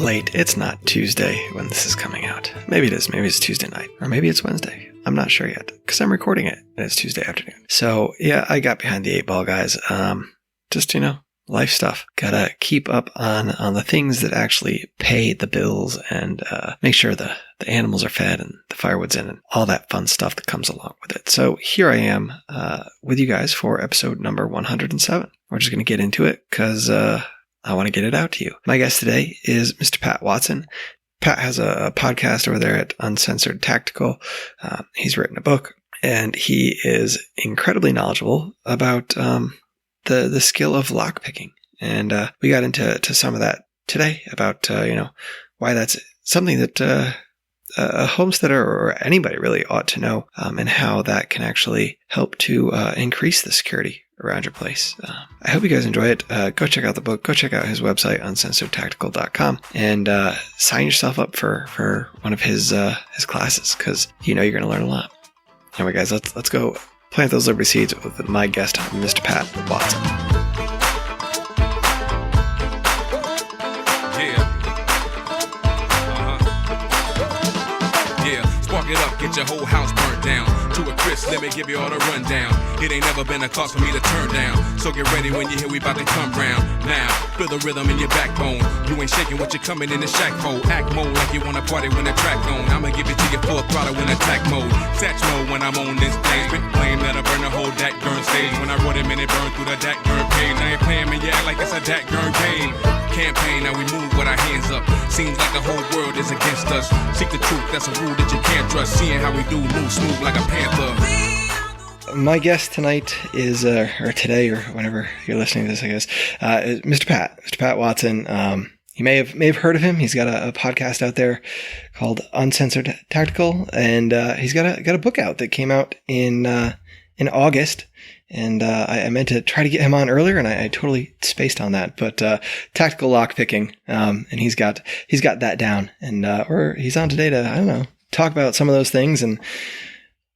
late. It's not Tuesday when this is coming out. Maybe it is. Maybe it's Tuesday night. Or maybe it's Wednesday. I'm not sure yet because I'm recording it and it's Tuesday afternoon. So yeah, I got behind the 8 ball, guys. Just, life stuff. Gotta keep up on the things that actually pay the bills and make sure the animals are fed and the firewood's in and all that fun stuff that comes along with it. So here I am with you guys for episode number 107. We're just going to get into it because I want to get it out to you. My guest today is Mr. Pat Watson. Pat has a podcast over there at Uncensored Tactical. He's written a book and he is incredibly knowledgeable about the skill of lockpicking. And we got into some of that today about, why that's something that a homesteader or anybody really ought to know, and how that can actually help to increase the security around your place. I hope you guys enjoy it. Go check out the book. Go check out his website, uncensoredtactical.com, and sign yourself up for one of his classes because you're going to learn a lot. Anyway, guys, let's go plant those liberty seeds with my guest, Mr. Pat Watson. Spark it up, get your whole house burnt down to a crisp. Let me give you all the rundown. It ain't never been a cause for me to turn down. So get ready when you hear we about to come round. Now, feel the rhythm in your backbone. You ain't shaking what you're coming in the shack mode. Act mode like you wanna party when the track on. I'ma give it to you full throttle in attack mode. Satch mode when I'm on this stage. Big flame that'll burn the whole Dat Gurn stage. When I wrote it, man, it burned through the Dat Gurn page. Now you playing me, you act like it's a Dat Gurn game. Campaign, now we move with our hands up. Seems like the whole world is against us. Seek the truth, that's a rule that you can't trust. Seeing how we do, move smooth like a panther. My guest tonight is, or today, or whenever you're listening to this, I guess, is Mr. Pat Watson. You may have heard of him. He's got a podcast out there called Uncensored Tactical, and he's got a book out that came out in August. And I meant to try to get him on earlier, and I totally spaced on that. But tactical lockpicking, and he's got that down, and or he's on today to talk about some of those things and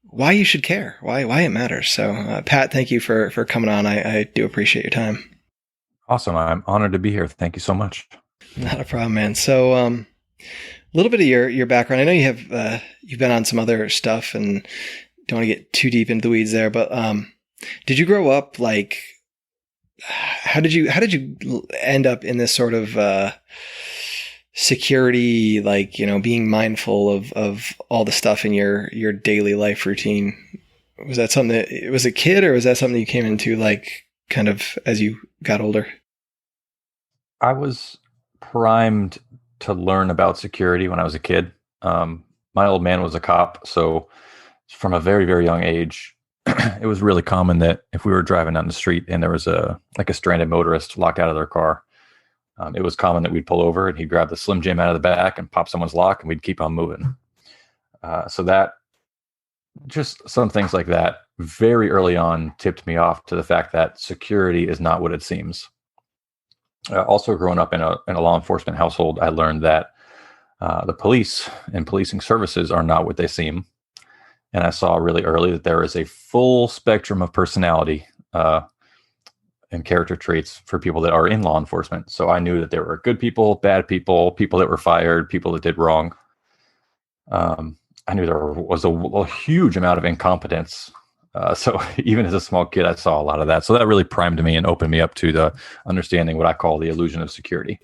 why you should care, why it matters. So Pat, thank you for coming on. I do appreciate your time. Awesome, I'm honored to be here. Thank you so much. Not a problem, man. So a little bit of your background. I know you have you've been on some other stuff, and don't want to get too deep into the weeds there, but did you grow up like? How did you end up in this sort of security, like being mindful of all the stuff in your daily life routine? Was that something that it was a kid, or was that something you came into like kind of as you got older? I was primed to learn about security when I was a kid. My old man was a cop, so from a very, very young age, it was really common that if we were driving down the street and there was a stranded motorist locked out of their car, it was common that we'd pull over and he'd grab the Slim Jim out of the back and pop someone's lock, and we'd keep on moving. So that, just some things like that very early on tipped me off to the fact that security is not what it seems. Also, growing up in a law enforcement household, I learned that the police and policing services are not what they seem. And I saw really early that there is a full spectrum of personality and character traits for people that are in law enforcement. So I knew that there were good people, bad people, people that were fired, people that did wrong. I knew there was a huge amount of incompetence. So even as a small kid, I saw a lot of that. So that really primed me and opened me up to the understanding what I call the illusion of security.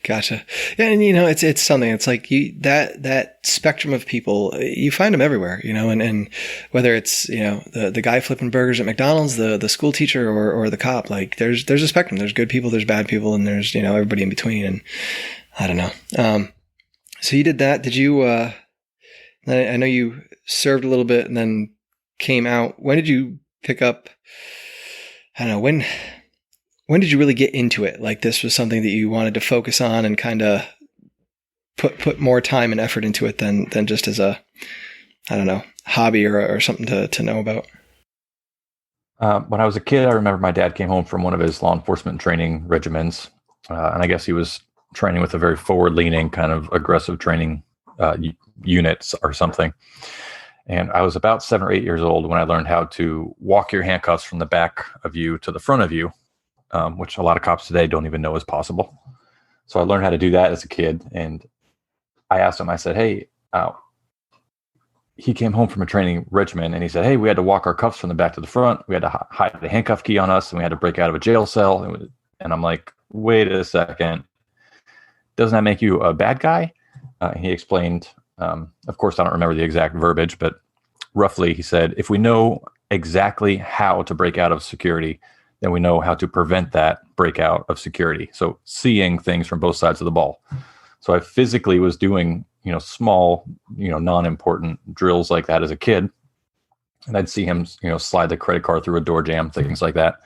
Gotcha. Yeah, and it's something. It's like that spectrum of people, you find them everywhere. And whether it's the guy flipping burgers at McDonald's, the school teacher, or the cop, like there's a spectrum. There's good people, there's bad people, and there's everybody in between. And I don't know. So you did that. Did you? I know you served a little bit and then came out. When did you pick up? I don't know, when did you really get into it? Like this was something that you wanted to focus on and kind of put more time and effort into it than just as a, I don't know, hobby or something to know about? When I was a kid, I remember my dad came home from one of his law enforcement training regiments. And I guess he was training with a very forward-leaning kind of aggressive training units or something. And I was about 7 or 8 years old when I learned how to walk your handcuffs from the back of you to the front of you, which a lot of cops today don't even know is possible. So I learned how to do that as a kid. And I asked him, I said, hey, he came home from a training regimen and he said, hey, we had to walk our cuffs from the back to the front. We had to hide the handcuff key on us and we had to break out of a jail cell. And I'm like, wait a second. Doesn't that make you a bad guy? He explained, of course, I don't remember the exact verbiage, but roughly he said, if we know exactly how to break out of security, then we know how to prevent that breakout of security. So seeing things from both sides of the ball. So I physically was doing, small, non-important drills like that as a kid. And I'd see him, slide the credit card through a door jamb, things like that.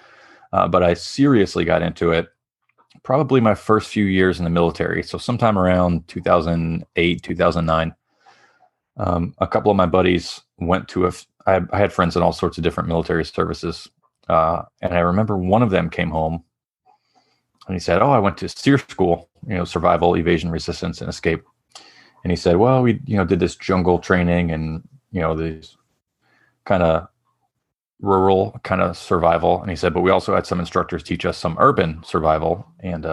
But I seriously got into it probably my first few years in the military. So sometime around 2008, 2009, a couple of my buddies went to I had friends in all sorts of different military services. And I remember one of them came home and he said, oh, I went to SEER school, survival, evasion, resistance, and escape. And he said, well, we, did this jungle training and, these kind of rural kind of survival. And he said, but we also had some instructors teach us some urban survival. And,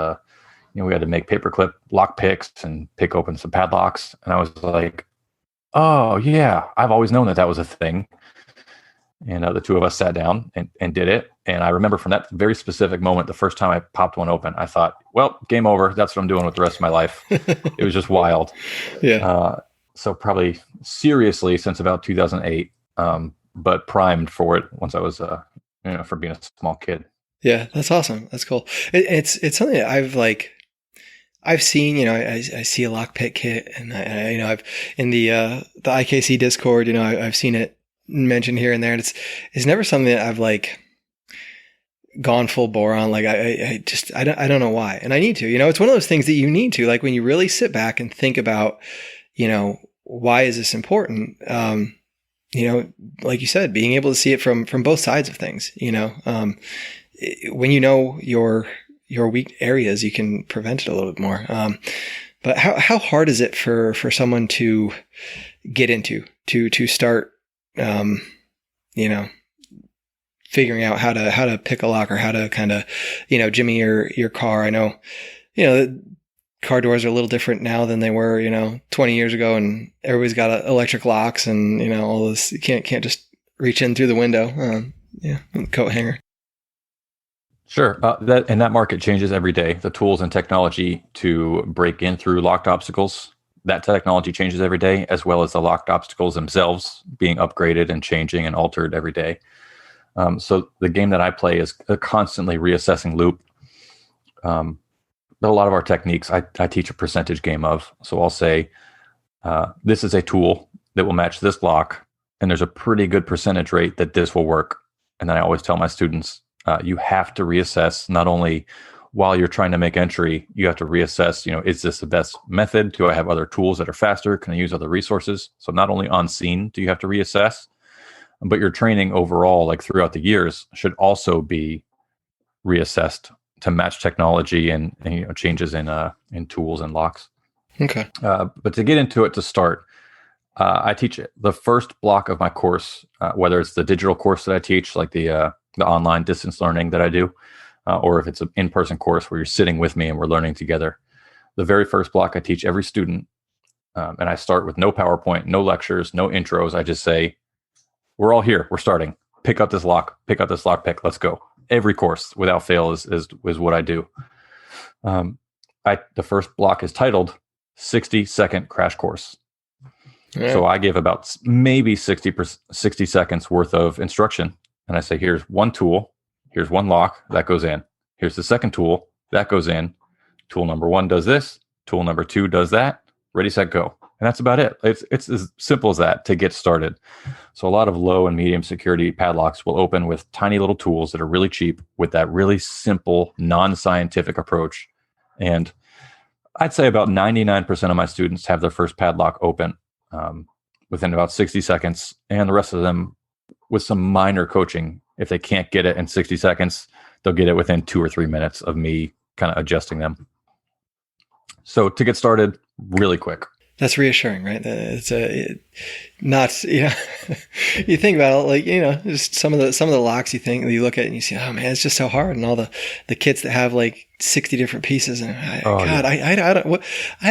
we had to make paperclip lock picks and pick open some padlocks. And I was like, oh yeah, I've always known that was a thing. And the two of us sat down and did it. And I remember from that very specific moment, the first time I popped one open, I thought, well, game over. That's what I'm doing with the rest of my life. It was just wild. Yeah. So probably seriously since about 2008, but primed for it once I was, from being a small kid. Yeah, that's awesome. That's cool. It's something that I've seen, I see a lockpick kit and I've in the IKC Discord, I've seen it mentioned here and there, and it's never something that I've gone full bore on. Like I don't know why. And I need to, it's one of those things that you need to, like when you really sit back and think about, why is this important? Like you said, being able to see it from both sides of things, when your weak areas, you can prevent it a little bit more. But how hard is it for someone to get into, to start, figuring out how to pick a lock or how to kind of, jimmy your car? I know, car doors are a little different now than they were, 20 years ago, and everybody's got electric locks and, all this. You can't just reach in through the window. Coat hanger. Sure. That market changes every day. The tools and technology to break in through locked obstacles, that technology changes every day, as well as the locked obstacles themselves being upgraded and changing and altered every day. So the game that I play is a constantly reassessing loop. But a lot of our techniques, I teach a percentage game of. So I'll say, this is a tool that will match this lock, and there's a pretty good percentage rate that this will work. And then I always tell my students, you have to reassess not only while you're trying to make entry, you have to reassess, is this the best method? Do I have other tools that are faster? Can I use other resources? So not only on scene do you have to reassess, but your training overall, like throughout the years, should also be reassessed to match technology and changes in tools and locks. Okay. But to get into it to start, I teach the first block of my course, whether it's the digital course that I teach, like the online distance learning that I do, or if it's an in-person course where you're sitting with me and we're learning together. The very first block I teach every student, and I start with no PowerPoint, no lectures, no intros. I just say, we're all here. We're starting. Pick up this lock. Pick up this lock pick. Let's go. Every course without fail is what I do. The first block is titled 60-second crash course. Yeah. So I give about maybe 60 seconds worth of instruction. And I say, here's one tool. Here's one lock that goes in. Here's the second tool that goes in. Tool number 1 does this. Tool number 2 does that. Ready, set, go. And that's about it. It's as simple as that to get started. So a lot of low and medium security padlocks will open with tiny little tools that are really cheap with that really simple, non-scientific approach. And I'd say about 99% of my students have their first padlock open within about 60 seconds. And the rest of them, with some minor coaching, if they can't get it in 60 seconds, they'll get it within 2 or 3 minutes of me kind of adjusting them. So to get started really quick. That's reassuring, right? Not, you think about it, like, just some of the locks you look at and you see, oh man, it's just so hard. And all the kits that have like 60 different pieces. And I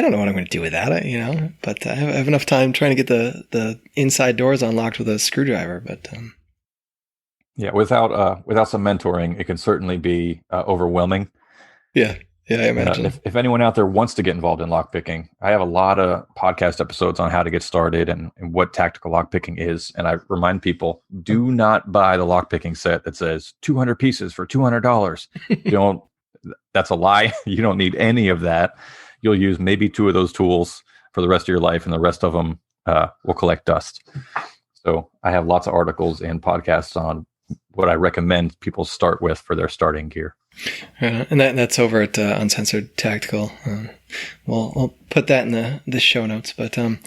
don't know what I'm going to do with that, but I have enough time trying to get the inside doors unlocked with a screwdriver. But, yeah, without some mentoring, it can certainly be overwhelming. Yeah. Yeah, I imagine. If anyone out there wants to get involved in lockpicking, I have a lot of podcast episodes on how to get started and what tactical lockpicking is. And I remind people, do not buy the lockpicking set that says 200 pieces for $200. That's a lie. You don't need any of that. You'll use maybe 2 of those tools for the rest of your life, and the rest of them will collect dust. So I have lots of articles and podcasts on what I recommend people start with for their starting gear. And that's over at Uncensored Tactical. I'll put that in the show notes. But all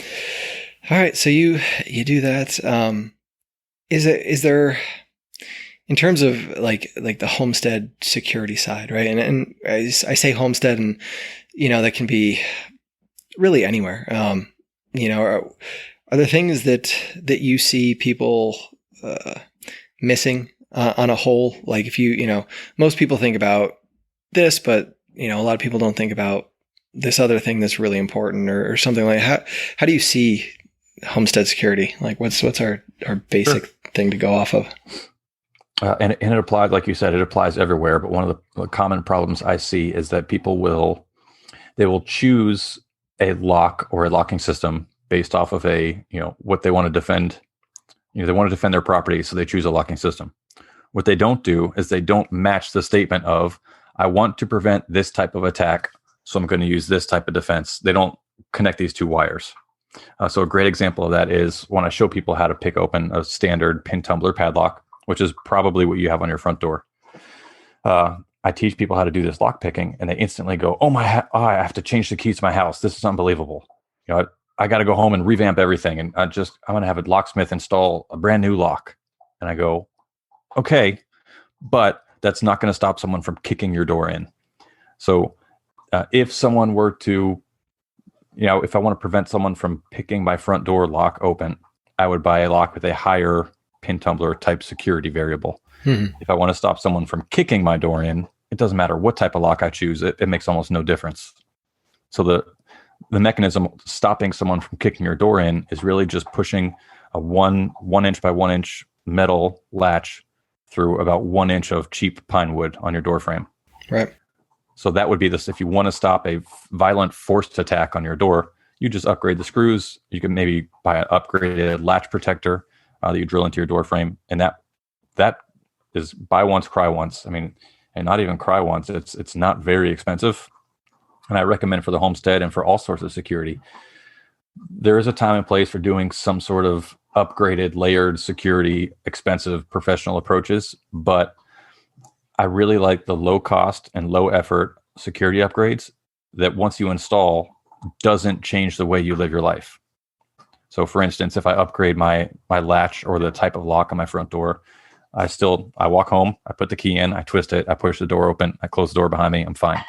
right, so you do that. Is there, in terms of like the homestead security side, right? And I say homestead, and that can be really anywhere. Are there things that you see people missing on a whole? Like if most people think about this, but a lot of people don't think about this other thing that's really important or something like that. How do you see homestead security? Like what's our basic thing to go off of? And it applies, like you said, it applies everywhere. But one of the common problems I see is that people will choose a lock or a locking system based off of what they want to defend. They want to defend their property, so they choose a locking system. What they don't do is they don't match the statement of, I want to prevent this type of attack, so I'm going to use this type of defense. They don't connect these 2 wires. So a great example of that is when I show people how to pick open a standard pin tumbler padlock, which is probably what you have on your front door. I teach people how to do this lock picking, and they instantly go, I have to change the keys to my house. This is unbelievable. I got to go home and revamp everything. And I'm going to have a locksmith install a brand new lock. And I go, okay, but that's not going to stop someone from kicking your door in. So if someone were to, if I want to prevent someone from picking my front door lock open, I would buy a lock with a higher pin tumbler type security variable. Mm-hmm. If I want to stop someone from kicking my door in, it doesn't matter what type of lock I choose. It makes almost no difference. So the mechanism stopping someone from kicking your door in is really just pushing a 1 inch by 1 inch metal latch through about 1 inch of cheap pine wood on your door frame. Right. So that would be this. If you want to stop a violent forced attack on your door, you just upgrade the screws. You can maybe buy an upgraded latch protector that you drill into your door frame. And that is buy once, cry once. I mean, and not even cry once. It's not very expensive. And I recommend for the homestead and for all sorts of security, there is a time and place for doing some sort of upgraded, layered security, expensive professional approaches. But I really like the low cost and low effort security upgrades that once you install doesn't change the way you live your life. So for instance, if I upgrade my latch or the type of lock on my front door, I walk home, I put the key in, I twist it, I push the door open, I close the door behind me, I'm fine.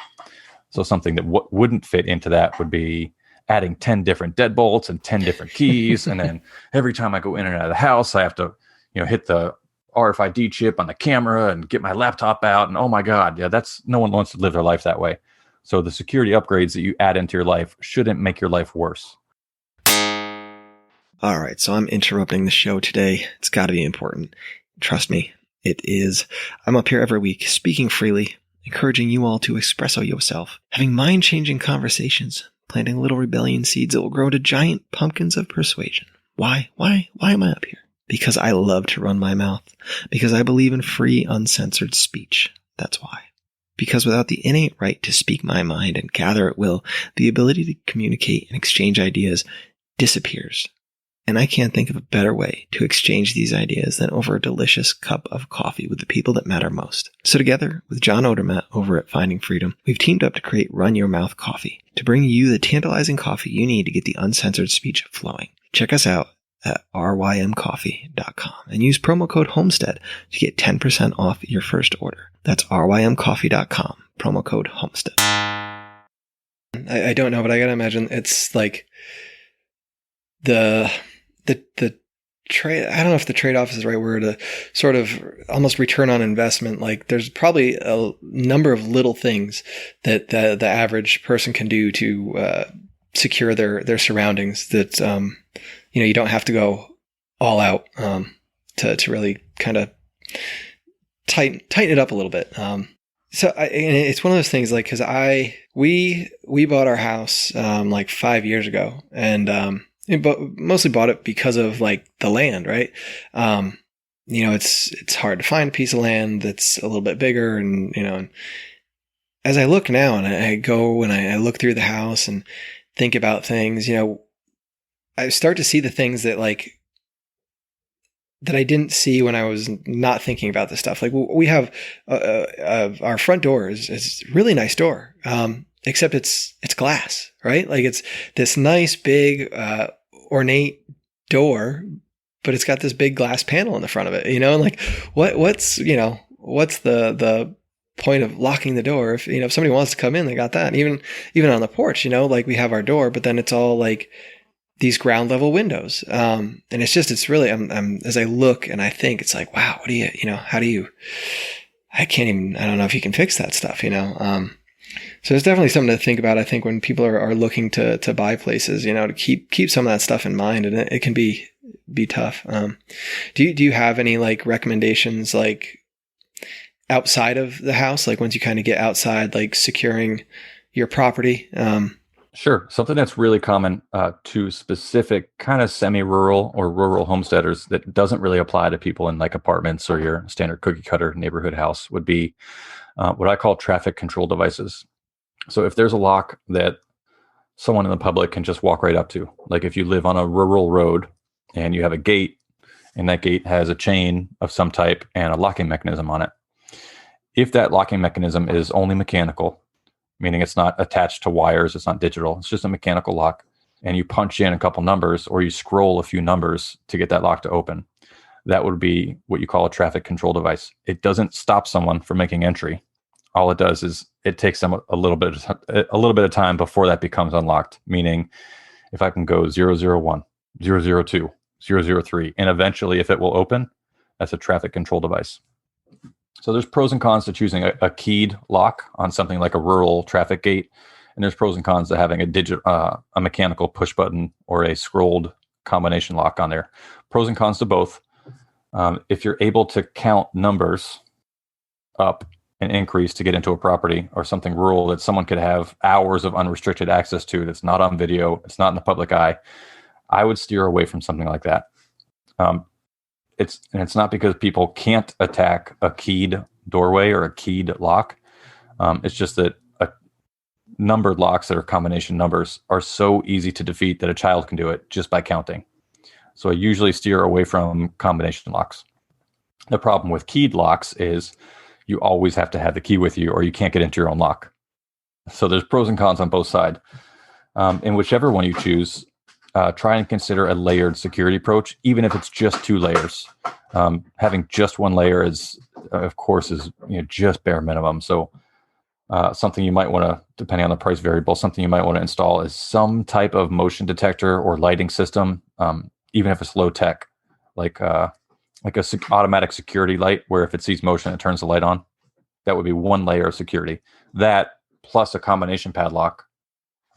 So something that wouldn't fit into that would be adding 10 different deadbolts and 10 different keys. And then every time I go in and out of the house, I have to, hit the RFID chip on the camera and get my laptop out. And oh my God, yeah, no one wants to live their life that way. So the security upgrades that you add into your life shouldn't make your life worse. All right. So I'm interrupting the show today. It's got to be important. Trust me, it is. I'm up here every week speaking freely, encouraging you all to espresso yourself, having mind-changing conversations, planting little rebellion seeds that will grow into giant pumpkins of persuasion. Why am I up here? Because I love to run my mouth. Because I believe in free, uncensored speech. That's why. Because without the innate right to speak my mind and gather at will, the ability to communicate and exchange ideas disappears. And I can't think of a better way to exchange these ideas than over a delicious cup of coffee with the people that matter most. So together with John Odermatt over at Finding Freedom, we've teamed up to create Run Your Mouth Coffee to bring you the tantalizing coffee you need to get the uncensored speech flowing. Check us out at rymcoffee.com and use promo code Homestead to get 10% off your first order. That's rymcoffee.com, promo code Homestead. I don't know, but I gotta imagine it's like the trade, I don't know if the trade-off is the right word, a sort of almost return on investment. Like there's probably a number of little things that the average person can do to secure their surroundings that, you don't have to go all out to really kind of tighten it up a little bit. So and it's one of those things, like, cause we bought our house, like 5 years ago, and, but mostly bought it because of like the land, right? It's hard to find a piece of land that's a little bit bigger, and, and as I look now and I go and I look through the house and think about things, I start to see the things that I didn't see when I was not thinking about this stuff. Like we have our front door is a really nice door, except it's glass, right? Like it's this nice big ornate door, but it's got this big glass panel in the front of it, and like what's the point of locking the door if somebody wants to come in, they got that. And even on the porch, like we have our door, but then it's all like these ground level windows. And it's really, I'm as I look and I think, it's like, wow, what do you, I don't know if you can fix that stuff, so there's definitely something to think about, I think, when people are looking to buy places, to keep some of that stuff in mind, and it can be tough. Do you have any like recommendations, like outside of the house, like once you kind of get outside, like securing your property? Sure. Something that's really common to specific kind of semi-rural or rural homesteaders that doesn't really apply to people in like apartments or your standard cookie cutter neighborhood house would be what I call traffic control devices. So if there's a lock that someone in the public can just walk right up to, like if you live on a rural road and you have a gate and that gate has a chain of some type and a locking mechanism on it, if that locking mechanism is only mechanical, meaning it's not attached to wires, it's not digital, it's just a mechanical lock, and you punch in a couple numbers or you scroll a few numbers to get that lock to open, that would be what you call a traffic control device. It doesn't stop someone from making entry. All it does is it takes them a little bit of time before that becomes unlocked, meaning if I can go 001, 002, 003, and eventually if it will open, that's a traffic control device. So there's pros and cons to choosing a keyed lock on something like a rural traffic gate, and there's pros and cons to having a mechanical push button or a scrolled combination lock on there. Pros and cons to both. If you're able to count numbers up and increase to get into a property or something rural that someone could have hours of unrestricted access to, that's not on video, it's not in the public eye, I would steer away from something like that. It's not because people can't attack a keyed doorway or a keyed lock. It's just that numbered locks that are combination numbers are so easy to defeat that a child can do it just by counting. So I usually steer away from combination locks. The problem with keyed locks is you always have to have the key with you or you can't get into your own lock. So there's pros and cons on both sides. In whichever one you choose, try and consider a layered security approach, even if it's just 2 layers. Having just 1 layer is just bare minimum. So something you might want to, depending on the price variable, something you might want to install is some type of motion detector or lighting system, even if it's low tech, like a automatic security light, where if it sees motion, it turns the light on. That would be 1 layer of security. That plus a combination padlock.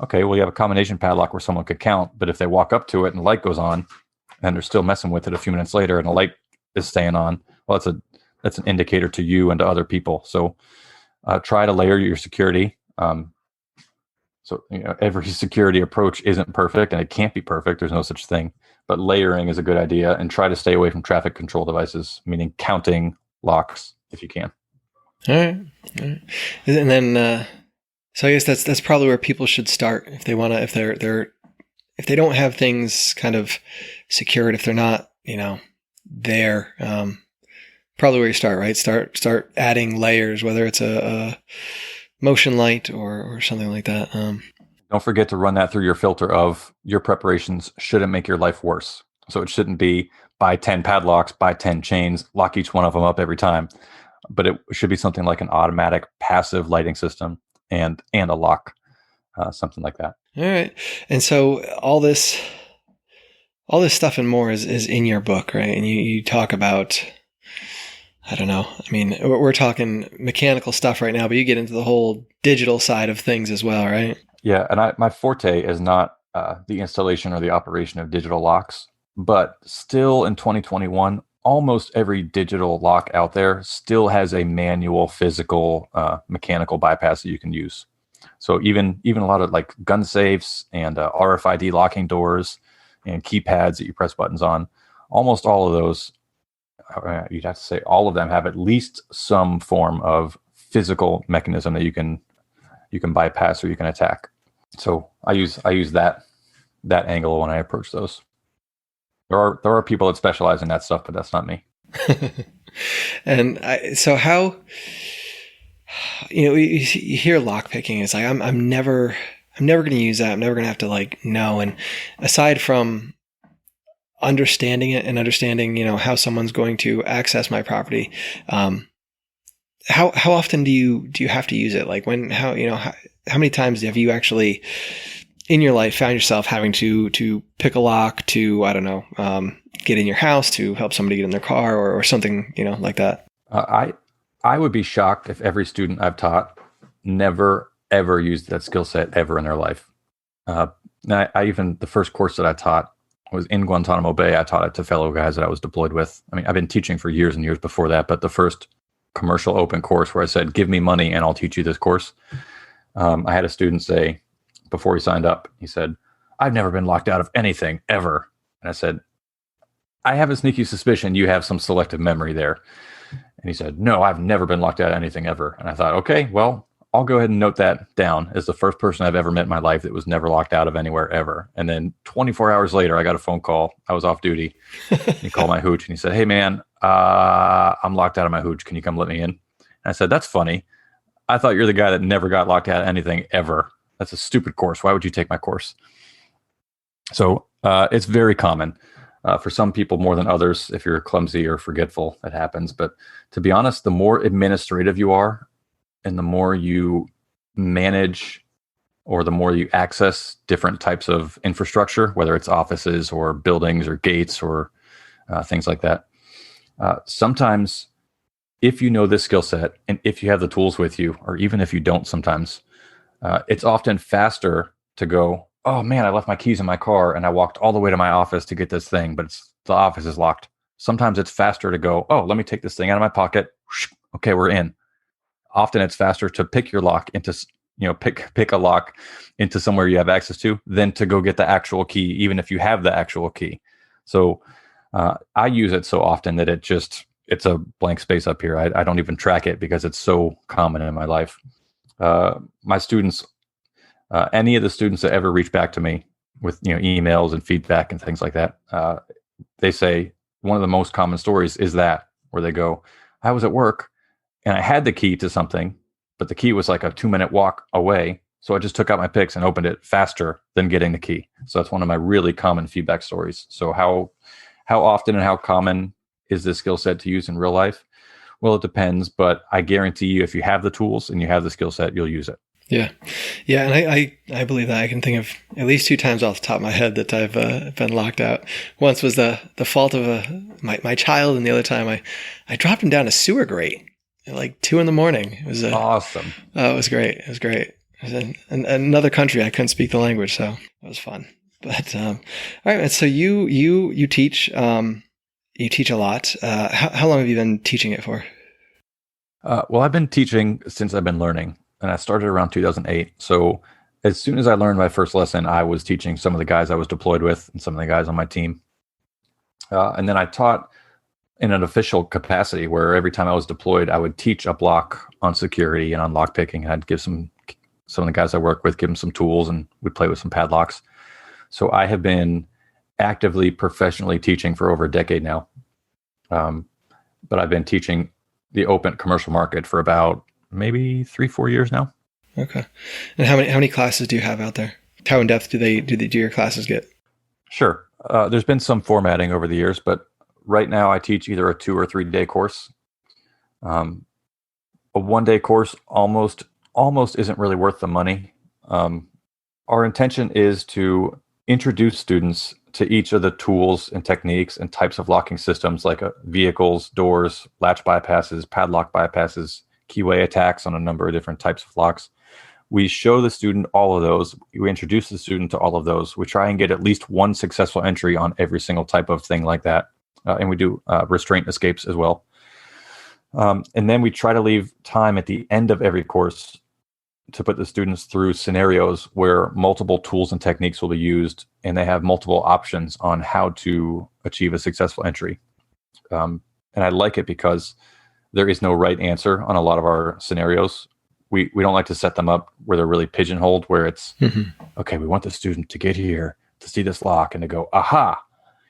Okay, well, you have a combination padlock where someone could count, but if they walk up to it and the light goes on and they're still messing with it a few minutes later and the light is staying on, well, that's an indicator to you and to other people. So try to layer your security. So every security approach isn't perfect, and it can't be perfect. There's no such thing. But layering is a good idea, and try to stay away from traffic control devices, meaning counting locks if you can. All right. And then, so I guess that's probably where people should start if they want to, if they don't have things kind of secured, if they're not, there, probably where you start, right? Start adding layers, whether it's a motion light or something like that. Don't forget to run that through your filter of your preparations shouldn't make your life worse. So it shouldn't be buy 10 padlocks, buy 10 chains, lock each one of them up every time. But it should be something like an automatic passive lighting system and a lock, something like that. All right. And so all this all this stuff and more is in your book, right? And you talk about, I don't know. I mean, we're talking mechanical stuff right now, but you get into the whole digital side of things as well, right? Yeah, and my forte is not the installation or the operation of digital locks, but still in 2021, almost every digital lock out there still has a manual, physical, mechanical bypass that you can use. So even a lot of like gun safes and RFID locking doors and keypads that you press buttons on, almost all of those, you'd have to say all of them have at least some form of physical mechanism that you can bypass or you can attack. So I use that angle when I approach those. There are people that specialize in that stuff, but that's not me. And so how, you hear lockpicking, it's like, I'm never going to use that. I'm never going to have to like know. And aside from understanding it and understanding, how someone's going to access my property, how often do you have to use it? Like how many times have you actually in your life found yourself having to pick a lock to, I don't know, get in your house, to help somebody get in their car or something, like that? I would be shocked if every student I've taught never, ever used that skill set ever in their life. I even, the first course that I taught was in Guantanamo Bay. I taught it to fellow guys that I was deployed with. I mean, I've been teaching for years and years before that, but the first commercial open course where I said, give me money and I'll teach you this course. I had a student say, before he signed up, he said, I've never been locked out of anything ever. And I said, I have a sneaky suspicion you have some selective memory there. And he said, no, I've never been locked out of anything ever. And I thought, okay, well, I'll go ahead and note that down as the first person I've ever met in my life that was never locked out of anywhere ever. And then 24 hours later, I got a phone call. I was off duty. He called my hooch and he said, hey man, I'm locked out of my hooch. Can you come let me in? And I said, that's funny. I thought you're the guy that never got locked out of anything ever. That's a stupid course. Why would you take my course? So it's very common for some people more than others. If you're clumsy or forgetful, that happens. But to be honest, the more administrative you are and the more you manage or the more you access different types of infrastructure, whether it's offices or buildings or gates or things like that, sometimes if you know this skill set and if you have the tools with you, or even if you don't sometimes, it's often faster to go, oh man, I left my keys in my car and I walked all the way to my office to get this thing, but the office is locked. Sometimes it's faster to go, oh, let me take this thing out of my pocket. Okay, we're in. Often it's faster to pick your lock into, pick a lock into somewhere you have access to than to go get the actual key, even if you have the actual key. So I use it so often that it's a blank space up here. I don't even track it because it's so common in my life. My students, any of the students that ever reach back to me with emails and feedback and things like that, they say one of the most common stories is that where they go, I was at work and I had the key to something, but the key was like a 2-minute walk away. So I just took out my picks and opened it faster than getting the key. So that's one of my really common feedback stories. So how often and how common is this skill set to use in real life? Well, it depends, but I guarantee you, if you have the tools and you have the skill set, you'll use it. Yeah. Yeah. And I believe that. I can think of at least 2 times off the top of my head that I've been locked out. Once was the fault of my child, and the other time I dropped him down a sewer grate at like 2 a.m. It was awesome. It was great. It was great. It was in another country. I couldn't speak the language, so it was fun. But all right, man. So you teach a lot. How long have you been teaching it for? Well, I've been teaching since I've been learning, and I started around 2008. So as soon as I learned my first lesson, I was teaching some of the guys I was deployed with and some of the guys on my team. And then I taught in an official capacity where every time I was deployed, I would teach a block on security and on lock picking. I'd give some of the guys I work with, give them some tools, and we'd play with some padlocks. So I have been actively, professionally teaching for over a decade now. But I've been teaching the open commercial market for about maybe 3-4 years now. Okay. And how many classes do you have out there? How in depth do your classes get? Sure. There's been some formatting over the years, but right now I teach either a 2 or 3 day course. A 1 day course almost isn't really worth the money. Our intention is to introduce students to each of the tools and techniques and types of locking systems like vehicles, doors, latch bypasses, padlock bypasses, keyway attacks on a number of different types of locks. We show the student all of those. We introduce the student to all of those. We try and get at least one successful entry on every single type of thing like that. And we do restraint escapes as well. And then we try to leave time at the end of every course to put the students through scenarios where multiple tools and techniques will be used, and they have multiple options on how to achieve a successful entry. And I like it because there is no right answer on a lot of our scenarios. We don't like to set them up where they're really pigeonholed, where it's, okay, we want the student to get here to see this lock and to go, aha.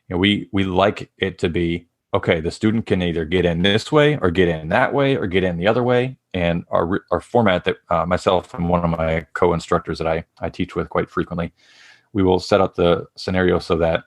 We like it to be, okay, the student can either get in this way or get in that way or get in the other way. And our format that myself and one of my co-instructors that I teach with quite frequently, we will set up the scenario so that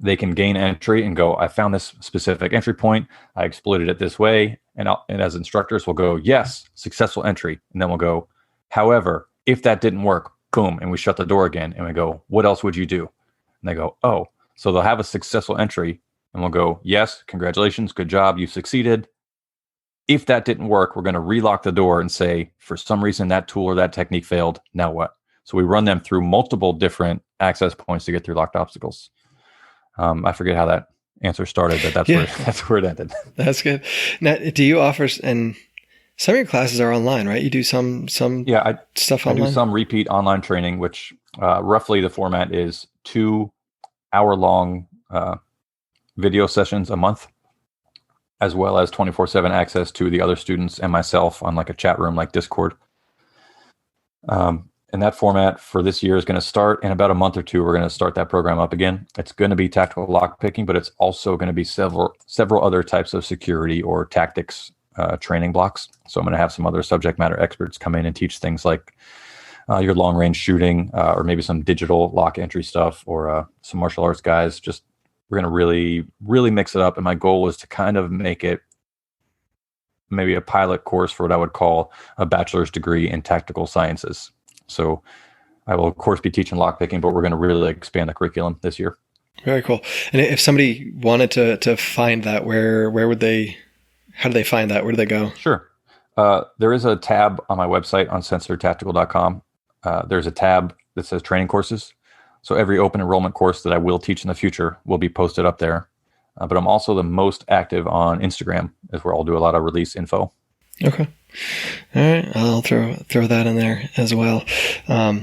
they can gain entry and go, I found this specific entry point, I exploited it this way. And as instructors, we'll go, yes, successful entry. And then we'll go, however, if that didn't work, boom, and we shut the door again. And we go, what else would you do? And they go, oh, so they'll have a successful entry. And we'll go, yes, congratulations, good job, you succeeded. If that didn't work, we're going to relock the door and say, for some reason, that tool or that technique failed. Now what? So we run them through multiple different access points to get through locked obstacles. I forget how that answer started, but that's where it ended. That's good. Now, do you offer, and some of your classes are online, right? You do some stuff online? I do some repeat online training, which roughly the format is 2 hour-long video sessions a month, as well as 24/7 access to the other students and myself on like a chat room like Discord. And that format for this year is going to start in about a month or two. We're going to start that program up again. It's going to be tactical lock picking, but it's also going to be several other types of security or tactics training blocks. So I'm going to have some other subject matter experts come in and teach things like your long range shooting, or maybe some digital lock entry stuff, or some martial arts guys. We're going to really, really mix it up. And my goal is to kind of make it maybe a pilot course for what I would call a bachelor's degree in tactical sciences. So I will, of course, be teaching lockpicking, but we're going to really expand the curriculum this year. Very cool. And if somebody wanted to find that, where would they, how do they find that? Where do they go? Sure. There is a tab on my website, uncensoredtactical.com. There's a tab that says training courses. So every open enrollment course that I will teach in the future will be posted up there. But I'm also the most active on Instagram, is where I'll do a lot of release info. Okay. All right. I'll throw that in there as well. Yeah.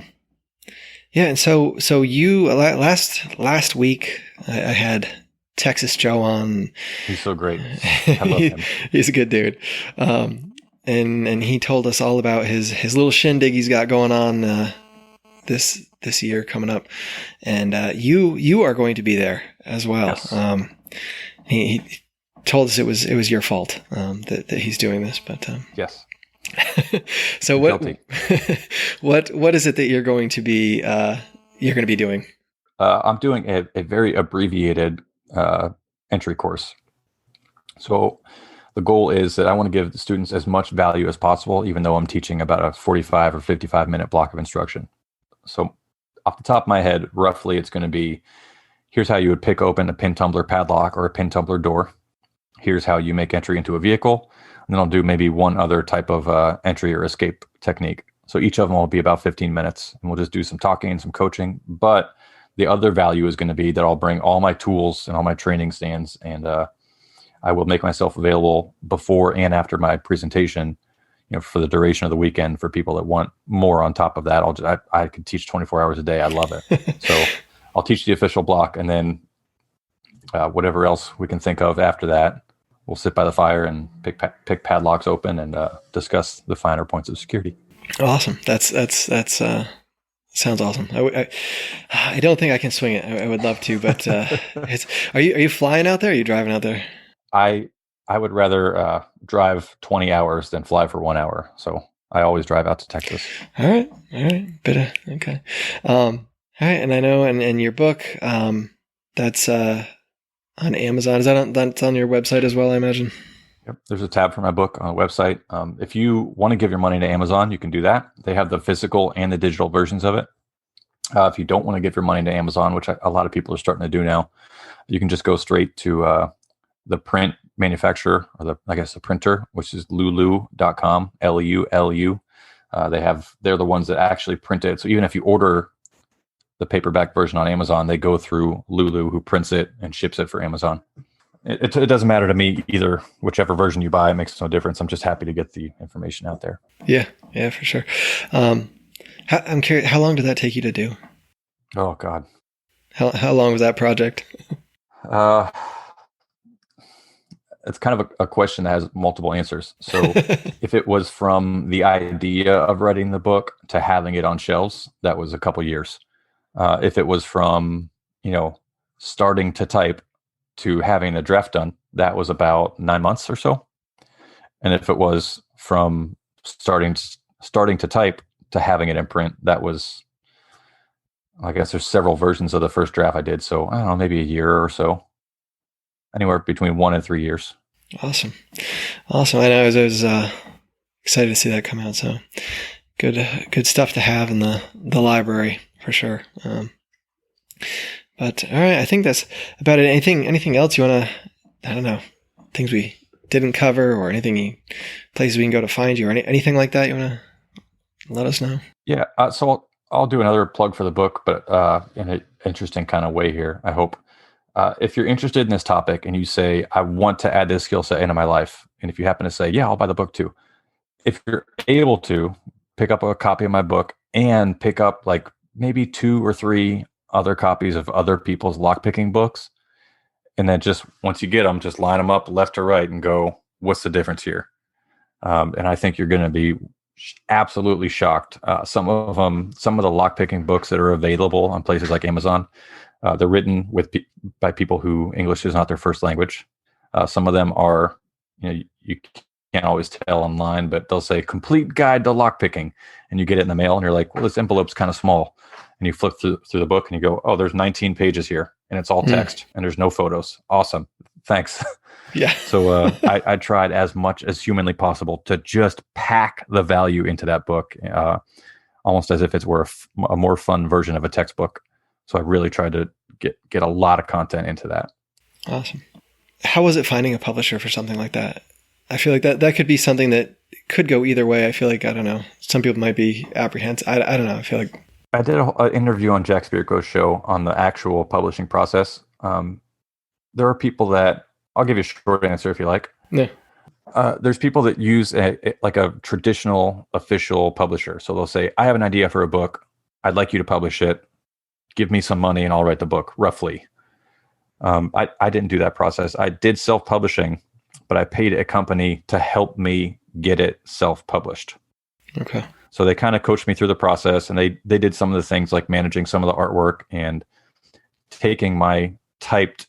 And so you last week I had Texas Joe on. He's so great. I love him. He's a good dude. And he told us all about his little shindig he's got going on this year coming up, and you are going to be there as well. Yes. He told us it was your fault that he's doing this, but yes. So what is it that you're going to be doing? I'm doing a very abbreviated entry course. So the goal is that I want to give the students as much value as possible, even though I'm teaching about a 45 or 55 minute block of instruction. So off the top of my head, roughly it's going to be, here's how you would pick open a pin tumbler padlock or a pin tumbler door. Here's how you make entry into a vehicle. And then I'll do maybe one other type of entry or escape technique. So each of them will be about 15 minutes, and we'll just do some talking and some coaching. But the other value is going to be that I'll bring all my tools and all my training stands, and I will make myself available before and after my presentation, for the duration of the weekend for people that want more on top of that. I could teach 24 hours a day. I love it. So I'll teach the official block, and then whatever else we can think of after that, we'll sit by the fire and pick padlocks open and discuss the finer points of security. Awesome. That's sounds awesome. I don't think I can swing it. I would love to, but are you flying out there? Or are you driving out there? I would rather drive 20 hours than fly for 1 hour. So I always drive out to Texas. All right. Okay. All right. And I know in your book, that's on Amazon. Is that's on your website as well, I imagine? Yep. There's a tab for my book on the website. If you want to give your money to Amazon, you can do that. They have the physical and the digital versions of it. If you don't want to give your money to Amazon, which a lot of people are starting to do now, you can just go straight to the print manufacturer, or the printer, which is lulu.com, Lulu. They're the ones that actually print it. So even if you order the paperback version on Amazon, they go through Lulu, who prints it and ships it for Amazon. It doesn't matter to me either, whichever version you buy, it makes no difference. I'm just happy to get the information out there. Yeah, for sure. I'm curious, how long did that take you to do? Oh God. How long was that project? It's kind of a question that has multiple answers. So if it was from the idea of writing the book to having it on shelves, that was a couple years. If it was from, starting to type to having a draft done, that was about 9 months or so. And if it was from starting to type to having it in print, that was, I guess there's several versions of the first draft I did. So I don't know, maybe a year or so. Anywhere between 1 and 3 years. Awesome. I know I was excited to see that come out. So good stuff to have in the library for sure. But all right, I think that's about it. Anything else you want to, I don't know, things we didn't cover, or places we can go to find you, or anything like that you want to let us know? Yeah. So I'll do another plug for the book, but in an interesting kind of way here, I hope. If you're interested in this topic and you say, I want to add this skill set into my life, and if you happen to say, yeah, I'll buy the book too. If you're able to, pick up a copy of my book and pick up like maybe 2 or 3 other copies of other people's lockpicking books. And then just once you get them, just line them up left to right and go, what's the difference here? And I think you're going to be absolutely shocked. Some of the lockpicking books that are available on places like Amazon, they're written by people who English is not their first language. Some of them are, you can't always tell online, but they'll say complete guide to lockpicking, and you get it in the mail and you're like, well, this envelope's kind of small. And you flip through the book and you go, oh, there's 19 pages here and it's all text and there's no photos. Awesome. Thanks. Yeah. So I tried as much as humanly possible to just pack the value into that book, almost as if it's a more fun version of a textbook. So I really tried to get a lot of content into that. Awesome. How was it finding a publisher for something like that? I feel like that could be something that could go either way. I feel like, I don't know, some people might be apprehensive. I don't know. I feel like I did an interview on Jack Spirko's show on the actual publishing process. There are people that, I'll give you a short answer if you like. Yeah. There's people that use a traditional official publisher. So they'll say, I have an idea for a book. I'd like you to publish it. Give me some money and I'll write the book, roughly. I didn't do that process. I did self-publishing, but I paid a company to help me get it self-published. Okay. So they kind of coached me through the process, and they did some of the things like managing some of the artwork and taking my typed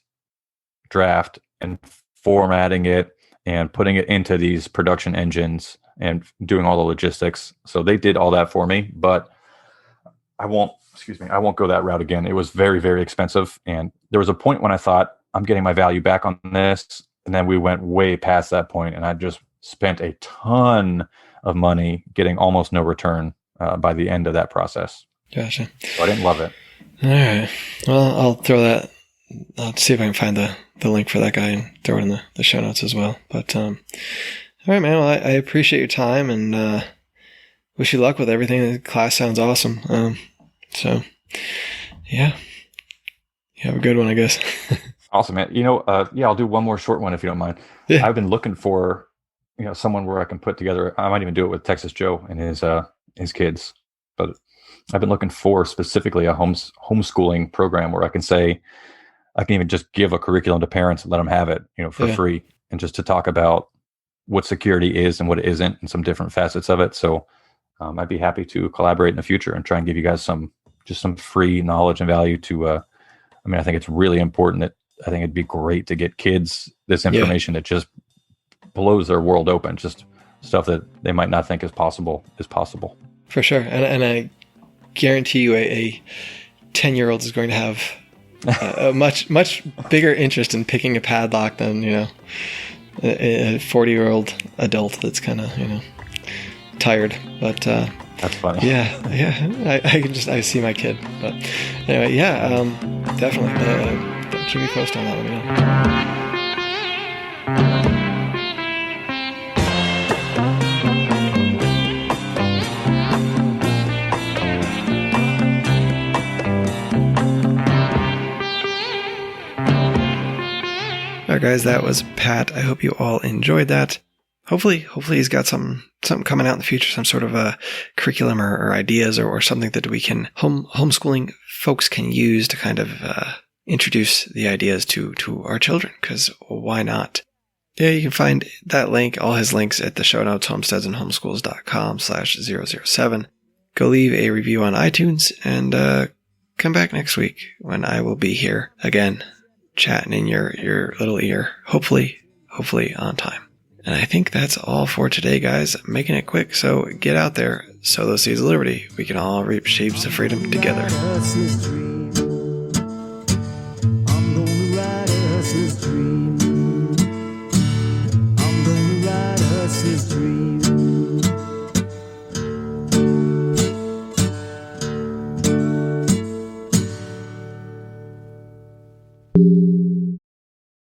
draft and formatting it and putting it into these production engines and doing all the logistics. So they did all that for me, but I won't go that route again. It was very, very expensive. And there was a point when I thought, I'm getting my value back on this. And then we went way past that point, and I just spent a ton of money getting almost no return by the end of that process. Gotcha. So I didn't love it. All right. Well, I'll see if I can find the link for that guy and throw it in the show notes as well. But all right, man. Well, I appreciate your time and wish you luck with everything. The class sounds awesome. So yeah, you have a good one, I guess. Awesome, man. I'll do one more short one if you don't mind. Yeah. I've been looking for someone where I can put together. I might even do it with Texas Joe and his kids. But I've been looking for specifically a homeschooling program where I can even just give a curriculum to parents and let them have it, for free, and just to talk about what security is and what it isn't and some different facets of it. So I'd be happy to collaborate in the future and try and give you guys some free knowledge and value to, I think it's really important that I think it'd be great to get kids this information that just blows their world open, just stuff that they might not think is possible. For sure. And I guarantee you a 10-year-old is going to have a much, much bigger interest in picking a padlock than, a 40-year-old adult that's kind of, tired, but That's funny. yeah. I see my kid, but anyway, definitely. Should we post on that? Let me know. All right, guys, that was Pat. I hope you all enjoyed that. Hopefully he's got something coming out in the future, some sort of a curriculum or ideas or something that we can homeschooling folks can use to kind of introduce the ideas to our children, because why not? Yeah, you can find that link, all his links at the show notes, homesteadsandhomeschools.com/007. Go leave a review on iTunes and come back next week when I will be here again, chatting in your little ear, hopefully on time. And I think that's all for today, guys. I'm making it quick, so get out there, sow those seeds of liberty. We can all reap sheaves of freedom together. I'm gonna ride a hustler's dream.